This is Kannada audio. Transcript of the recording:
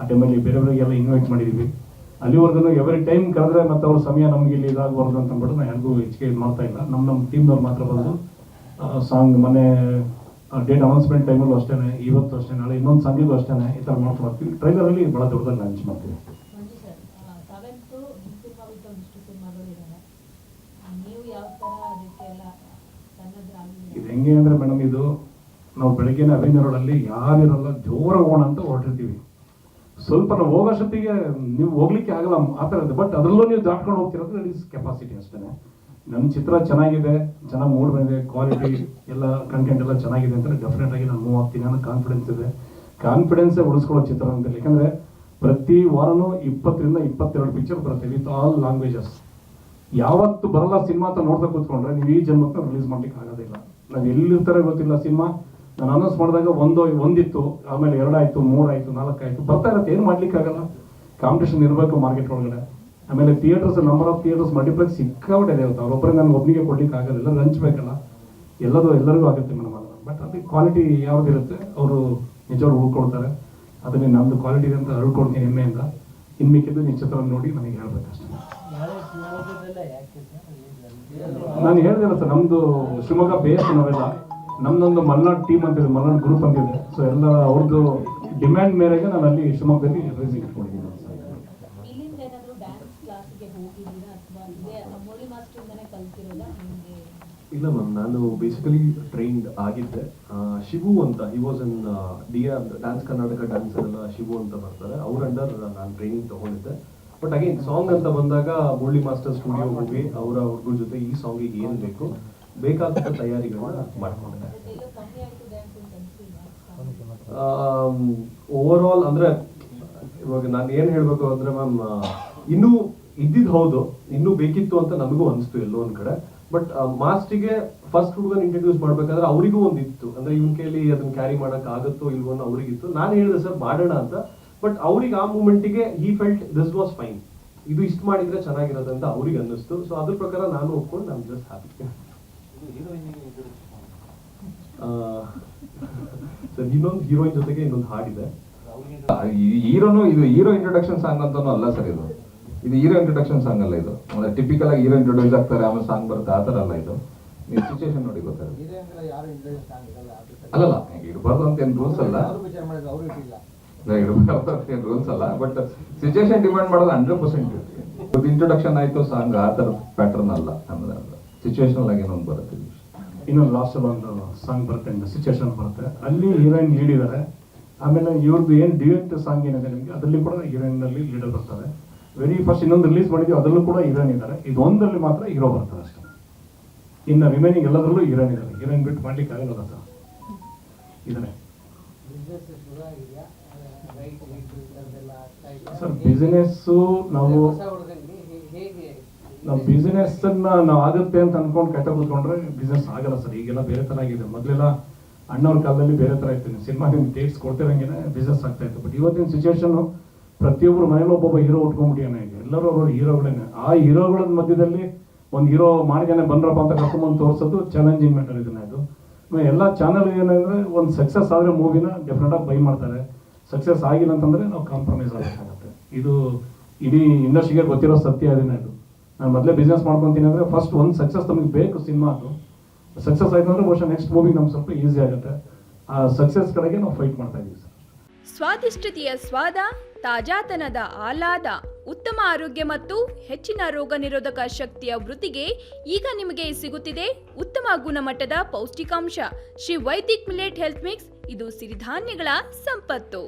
ಟೈಮಲ್ಲಿ ಬೇರೆಯವರಿಗೆಲ್ಲ ಇನ್ವೈಟ್ ಮಾಡಿದ್ದೀವಿ. ಅಲ್ಲಿವರೆಗೂ ಎವ್ರಿ ಟೈಮ್ ಕರೆದ್ರೆ ಮತ್ತು ಅವ್ರ ಸಮಯ ನಮಗೆ ಇಲ್ಲಿ ಇದಾಗಬಾರ್ದು ಅಂತ ಅಂದ್ಬಿಟ್ಟು ನಾನು ಯಾರಿಗೂ ಹೆಚ್ಚಿಗೆ ಇದು ಮಾಡ್ತಾ ಇಲ್ಲ. ನಮ್ಮ ಟೀಮ್ನವ್ರು ಮಾತ್ರ ಬಂದು ಸಾಂಗ್ ಮನೆ ಡೇಟ್ ಅನೌನ್ಸ್ಮೆಂಟ್ ಟೈಮಲ್ಲೂ ಅಷ್ಟೇ, ಇವತ್ತು ಅಷ್ಟೇ, ನಾಳೆ ಇನ್ನೊಂದು ಸಾಂಗಿಗೂ ಅಷ್ಟೇ ಈ ಥರ ಮಾಡ್ತಾ ಹೋಗ್ತೀವಿ. ಟ್ರೈಲರಲ್ಲಿ ಭಾಳ ದೊಡ್ಡದಾಗಿ ಲಾಂಚ್ ಮಾಡ್ತೀವಿ. ಇದು ಹೆಂಗೆ ಅಂದರೆ ಮೇಡಮ್, ಇದು ನಾವು ಬೆಳಗ್ಗೆನೇ ಅಭಿನಯ ರೋಡಲ್ಲಿ ಯಾರಿರಲ್ಲ ಜೋರಾಗಿ ಹೋಗೋಣ ಅಂತ ಹೊರಟಿರ್ತೀವಿ. ಸ್ವಲ್ಪ ನಾವು ಹೋಗೋಷ್ಟೊತ್ತಿಗೆ ನೀವು ಹೋಗ್ಲಿಕ್ಕೆ ಆಗಲ್ಲ ಆ ಥರ ಇದೆ. ಬಟ್ ಅದರಲ್ಲೂ ನೀವು ದಾಟ್ಕೊಂಡು ಹೋಗ್ತಿರೋದು ದಟ್ ಈಸ್ ಕೆಪಾಸಿಟಿ ಅಷ್ಟೇ. ನಮ್ಮ ಚಿತ್ರ ಚೆನ್ನಾಗಿದೆ, ಚೆನ್ನಾಗಿ ಮೂಡ್ ಬಂದಿದೆ, ಕ್ವಾಲಿಟಿ ಎಲ್ಲ ಕಂಟೆಂಟ್ ಎಲ್ಲ ಚೆನ್ನಾಗಿದೆ ಅಂತ ಡೆಫಿನೆಟ್ ಆಗಿ ನಾನು ಮೂವ್ ಆಗ್ತೀನಿ ಅನ್ನೋ ಕಾನ್ಫಿಡೆನ್ಸ್ ಇದೆ. ಕಾನ್ಫಿಡೆನ್ಸೇ ಉಳಿಸ್ಕೊಳ್ಳೋ ಚಿತ್ರ ಅಂತ. ಯಾಕಂದರೆ ಪ್ರತಿ ವಾರನೂ 20 ರಿಂದ 22 ಪಿಕ್ಚರ್ ಬರುತ್ತೆ ವಿತ್ ಆಲ್ ಲ್ಯಾಂಗ್ವೇಜಸ್. ಯಾವತ್ತು ಬರಲ್ಲ ಸಿನಿಮಾ ಅಂತ ನೋಡ್ತಾ ಕೂತ್ಕೊಂಡ್ರೆ ನೀವು ಈ ಜನ್ಮಕ್ಕೆ ರಿಲೀಸ್ ಮಾಡ್ಲಿಕ್ಕೆ ಆಗೋದಿಲ್ಲ. ನಾವು ಎಲ್ಲಿರ್ತಾರೆ ಗೊತ್ತಿಲ್ಲ. ಸಿನಿಮಾ ನಾನು ಅನೌನ್ಸ್ ಮಾಡಿದಾಗ ಒಂದಿತ್ತು, ಆಮೇಲೆ 2 ಆಯಿತು, 3 ಆಯಿತು, 4 ಆಯಿತು, ಬರ್ತಾ ಇರುತ್ತೆ. ಏನು ಮಾಡ್ಲಿಕ್ಕಾಗಲ್ಲ, ಕಾಂಪಿಟೇಷನ್ ಇರಬೇಕು ಮಾರ್ಕೆಟ್ ಒಳಗಡೆ. ಆಮೇಲೆ theatres, number of theatres multiplex ಸಿಕ್ಕಾಬಿಟ್ಟೆ ಇದೆ. ಅವ್ರೊಬ್ಬರೇ ನನಗೆ ಒಬ್ಬನಿಗೆ ಕೊಡ್ಲಿಕ್ಕೆ ಆಗೋದಿಲ್ಲ, ಹಂಚ್ಬೇಕಲ್ಲ, ಎಲ್ಲರಿಗೂ ಆಗುತ್ತೆ ಮೇಡಮ್. ಅದು ಬಟ್ ಅದಕ್ಕೆ ಕ್ವಾಲಿಟಿ ಯಾವುದಿರುತ್ತೆ ಅವರು ನಿಜವಾಗ್ಲೂ ಉಳ್ಕೊಳ್ತಾರೆ. ಅದನ್ನೇ ನಮ್ಮದು ಕ್ವಾಲಿಟಿ ಇದೆ ಅಂತ ಅಳ್ಕೊಡ್ತೀನಿ ಹೆಮ್ಮೆಯಿಂದ. ಇನ್ನು ಮಿಕ್ಕಿದ್ದು ನೀವು ಚಿತ್ರ ನೋಡಿ ನನಗೆ ಹೇಳ್ಬೇಕಷ್ಟೇ. ನಾನು ಹೇಳಿದೆ ಸರ್, ನಮ್ಮದು ಶಿವಮೊಗ್ಗ ಬೇಸ್ ನಾವೆಲ್ಲ, ನಮ್ಮದೊಂದು ಮಲ್ನಾಡ್ ಟೀಮ್ ಅಂತಿದೆ, ಮಲ್ನಾಡ್ ಗ್ರೂಪ್ ಅಂತಿದೆ. ಸೊ ಎಲ್ಲ ಅವ್ರದ್ದು ಡಿಮ್ಯಾಂಡ್ ಮೇರೆಗೆ ನಾನು ಅಲ್ಲಿ ಶಿವಮೊಗ್ಗದಲ್ಲಿ ರಿಲೀಸಿಂಗ್ ಇಟ್ಕೊಂಡಿದ್ದೀನಿ. ಇಲ್ಲ ಮ್ಯಾಮ್, ನಾನು ಬೇಸಿಕಲಿ ಟ್ರೈನ್ಡ್ ಆಗಿದ್ದೆ. ಶಿವು ಅಂತ, he was in dance Karnataka dancer ಎಲ್ಲ ಶಿವು ಅಂತ ಬರ್ತಾರೆ, ಅವ್ರ ಅಂಡರ್ ನಾನು ಟ್ರೈನಿಂಗ್ ತಗೊಂಡಿದ್ದೆ. ಬಟ್ ಅಗೇನ್ ಸಾಂಗ್ ಅಂತ ಬಂದಾಗ ಮುರಳಿ ಮಾಸ್ಟರ್ ಸ್ಟುಡಿಯೋ ಹೋಗಿ ಅವ್ರಗಳ ಜೊತೆ ಈ ಸಾಂಗಿಗೆ ಏನು ಬೇಕು ಬೇಕಾದ ತಯಾರಿಗಳನ್ನ ಮಾಡ್ಕೊಂಡೆ. ಓವರ್ ಆಲ್ ಅಂದರೆ ಇವಾಗ ನಾನು ಏನು ಹೇಳಬೇಕು ಅಂದರೆ ಮ್ಯಾಮ್, ಇನ್ನೂ ಇದ್ದಿದ್ದು ಹೌದು, ಇನ್ನೂ ಬೇಕಿತ್ತು ಅಂತ ನಮಗೂ ಅನಿಸ್ತು ಎಲ್ಲೋ ಒಂದು ಕಡೆ. ಬಟ್ ಮಾಸ್ಟಿಗೆ ಫಸ್ಟ್ ಹುಡುಗನ ಇಂಟ್ರಡ್ಯೂಸ್ ಮಾಡ್ಬೇಕಾದ್ರೆ ಅವರಿಗೂ ಒಂದಿತ್ತು, ಅಂದರೆ ಇವನ್ ಕೈಲಿ ಅದನ್ನ ಕ್ಯಾರಿ ಮಾಡೋಕೆ ಆಗುತ್ತೋ ಇಲ್ವೋ ಅನ್ನೋ ಅವರಿಗಿತ್ತು. ನಾನು ಹೇಳಿದೆ ಸರ್ ಮಾಡೋಣ ಅಂತ. ಬಟ್ ಅವ್ರಿಗೆ ಆ ಮೂಮೆಂಟಿಗೆ he felt this was fine, ಇದು ಇಷ್ಟು ಮಾಡಿದ್ರೆ ಚೆನ್ನಾಗಿರೋದು ಅಂತ ಅವ್ರಿಗೆ ಅನ್ನಿಸ್ತು. ಸೊ ಅದ್ರ ಪ್ರಕಾರ ನಾನು ಒಪ್ಕೊಂಡು ನಾನು ಜಸ್ಟ್ ಹ್ಯಾಪಿ. ಸರ್ ಇನ್ನೊಂದು ಹೀರೋಯಿನ್ ಜೊತೆಗೆ ಇನ್ನೊಂದು ಹಾಡಿದೆ. ಇದು ಹೀರೋ ಇಂಟ್ರೊಡಕ್ಷನ್ ಸಾಂಗ್ ಅಂತಾನು ಅಲ್ಲ ಸರ್. ಇದು ಹೀರೋ ಇಂಟ್ರೊಡಕ್ಷನ್ ಸಾಂಗ್ ಅಲ್ಲ. ಇದು ಅಂದ್ರೆ ಟಿಪಿಕಲ್ ಆಗಿ ಹೀರೋ ಇಂಟ್ರೊಡ್ಯೂಸ್ ಆಗ್ತಾರೆ, ಆಮೇಲೆ ಸಾಂಗ್ ಬರುತ್ತೆ, ಆ ಥರ ಅಲ್ಲ. ಇದು ನೀವು ಸಿಚುವೇಶನ್ ನೋಡಿ ಗೊತ್ತಾಗುತ್ತೆ. ಅಲ್ಲಲ್ಲ, ಇರಬಾರ್ದು ಅಂತ ಏನು ರೂಲ್ಸ್ ಅಲ್ಲ, ರೂಲ್ಸ್ ಅಲ್ಲ. ಬಟ್ ಸಿಚುವೇಶನ್ ಡಿಮ್ಯಾಂಡ್ ಮಾಡೋದು 100% ಇರುತ್ತೆ. ಇಂಟ್ರೊಡಕ್ಷನ್ ಆಯ್ತು ಸಾಂಗ್ ಆ ಥರ ಪ್ಯಾಟರ್ನ್ ಅಲ್ಲ, ಅಂದ್ರೆ ಸಿಚುವೇಶನಲ್ ಆಗಿ ಏನೊಂದು ಬರುತ್ತೆ. ಇನ್ನೊಂದು ಲಾಸ್ಟಲ್ಲಿ ಒಂದು ಸಾಂಗ್ ಬರುತ್ತೆ, ಸಿಚುವೇಶನ್ ಬರುತ್ತೆ, ಅಲ್ಲಿ ಹೀರೋಯಿನ್ ಲೀಡ್ ಇದ್ದಾರೆ. ಆಮೇಲೆ ಇವ್ರದ್ದು ಏನು ಡ್ಯೂಯೆಟ್ ಸಾಂಗ್ ಏನಿದೆ ನಿಮಗೆ, ಅದರಲ್ಲಿ ಕೂಡ ಹೀರೋಯಿನ್ನಲ್ಲಿ ಲೀಡರ್ ಬರ್ತಾರೆ. ವೆರಿ ಫಸ್ಟ್ ಇನ್ನೊಂದು ರಿಲೀಸ್ ಮಾಡಿದ್ವಿ, ಅದರಲ್ಲೂ ಕೂಡ ಹೀರೋಯಿನ್ ಇದ್ದಾರೆ. ಇದು ಒಂದರಲ್ಲಿ ಮಾತ್ರ ಹೀರೋ ಬರ್ತಾರೆ ಅಷ್ಟೇ. ಇನ್ನು ರಿಮೈನಿಂಗ್ ಎಲ್ಲದರಲ್ಲೂ ಹೀರೋಯಿನ್ ಇದ್ದಾರೆ. ಹೀರೋಯಿನ್ ಬಿಟ್ಟು ಮಾಡ್ಲಿಕ್ಕೆ ಆಗಲ್ಲ ಸರ್. ಇದನ್ನೇ ಸರ್ ಬಿಸಿನೆಸ್ಸು ನಾವು ಬಿಸಿನೆಸ್ಸನ್ನ ನಾವು ಆಗುತ್ತೆ ಅಂತ ಅನ್ಕೊಂಡು ಕಟ್ಟ ಕೂತ್ಕೊಂಡ್ರೆ ಬಿಸ್ನೆಸ್ ಆಗಲ್ಲ ಸರ್. ಈಗೆಲ್ಲ ಬೇರೆ ಥರ ಆಗಿದೆ. ಮೊದಲೆಲ್ಲ ಅಣ್ಣವ್ರ ಕಾಲದಲ್ಲಿ ಬೇರೆ ಥರ ಇತ್ತು. ಸಿನಿಮಾದಿಂದ ಡೇಟ್ಸ್ ಕೊಡ್ತಿರಂಗೆ ಬಿಸ್ನೆಸ್ ಆಗ್ತಾ ಇತ್ತು. ಬಟ್ ಇವತ್ತಿನ ಸಿಚುವೇಶನ್ನು ಪ್ರತಿಯೊಬ್ಬರು ಮನೇಲಿ ಒಬ್ಬೊಬ್ಬ ಹೀರೋ ಉಟ್ಕೊಂಡ್ಬಿಟ್ಟಿಯಾನೆ. ಈಗ ಎಲ್ಲರೂ ಅವರು ಹೀರೋಗಳೇನೆ. ಆ ಹೀರೋಗಳ ಮಧ್ಯದಲ್ಲಿ ಒಂದು ಹೀರೋ ಮಾಡಿದಾನೆ ಬಂದ್ರಪ್ಪ ಅಂತ ಕರ್ಕೊಂಬಂದು ತೋರಿಸೋದು ಚಾಲೆಂಜಿಂಗ್ ಮ್ಯಾಟರ್ ಇದನ್ನ. ಇದು ಎಲ್ಲ ಚಾನಲ್ ಏನಂದರೆ ಒಂದು ಸಕ್ಸಸ್ ಆದರೆ ಮೂವಿನ ಡೆಫಿನೆಟಾಗಿ ಬೈ ಮಾಡ್ತಾರೆ. ಸಕ್ಸಸ್ ಆಗಿಲ್ಲ ಅಂತಂದರೆ ನಾವು ಕಾಂಪ್ರಮೈಸ್ ಆಗಬೇಕಾಗತ್ತೆ. ಇದು ಇಡೀ ಇಂಡಸ್ಟ್ರಿಗೆ ಗೊತ್ತಿರೋ ಸತ್ಯ ಅದನ್ನೇ. ಇದು ನಾನು ಮೊದಲೇ ಬಿಸ್ನೆಸ್ ಮಾಡ್ಕೊತೀನಿ ಅಂದರೆ ಫಸ್ಟ್ ಒಂದು ಸಕ್ಸಸ್ ನಮಗೆ ಬೇಕು ಸಿನಿಮಾದು. ಸಕ್ಸಸ್ ಆಯ್ತು ಅಂದರೆ ಬಹುಶಃ ನೆಕ್ಸ್ಟ್ ಮೂವಿಗೆ ನಮ್ಗೆ ಸ್ವಲ್ಪ ಈಸಿ ಆಗುತ್ತೆ. ಆ ಸಕ್ಸಸ್ ಕಡೆಗೆ ನಾವು ಫೈಟ್ ಮಾಡ್ತಾ ಇದ್ದೀವಿ ಸರ್. ಸ್ವಾದಿಷ್ಟತೆಯ ಸ್ವಾದ, ತಾಜಾತನದ ಆಹ್ಲಾದ, ಉತ್ತಮ ಆರೋಗ್ಯ ಮತ್ತು ಹೆಚ್ಚಿನ ರೋಗ ನಿರೋಧಕ ಶಕ್ತಿಯ ವೃದ್ಧಿಗೆ ಈಗ ನಿಮಗೆ ಸಿಗುತ್ತಿದೆ ಉತ್ತಮ ಗುಣಮಟ್ಟದ ಪೌಷ್ಟಿಕಾಂಶ. Shri Vaidik millet health mix. ಇದು ಸಿರಿಧಾನ್ಯಗಳ ಸಂಪತ್ತು.